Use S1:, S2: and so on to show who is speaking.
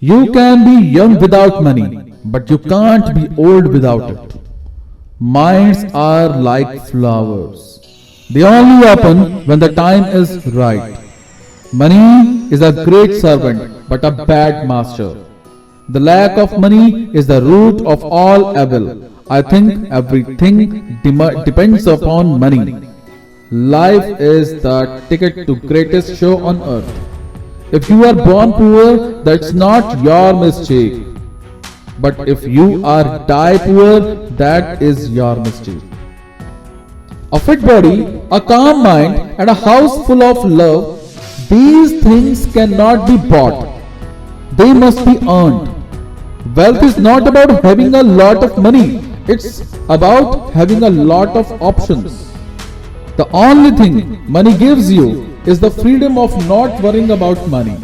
S1: You can be young without money, but you can't be old without it. Minds are like flowers. They only open when the time is right. Money is a great servant, but a bad master. The lack of money is the root of all evil. I think everything depends upon money. Life is the ticket to greatest show on earth. If you are born poor, that's not your mistake. But if you are die poor, that is your mistake. A fit body, a calm mind, and a house full of love, these things cannot be bought. They must be earned. Wealth is not about having a lot of money, it's about having a lot of options. The only thing money gives you is the freedom of not worrying about money.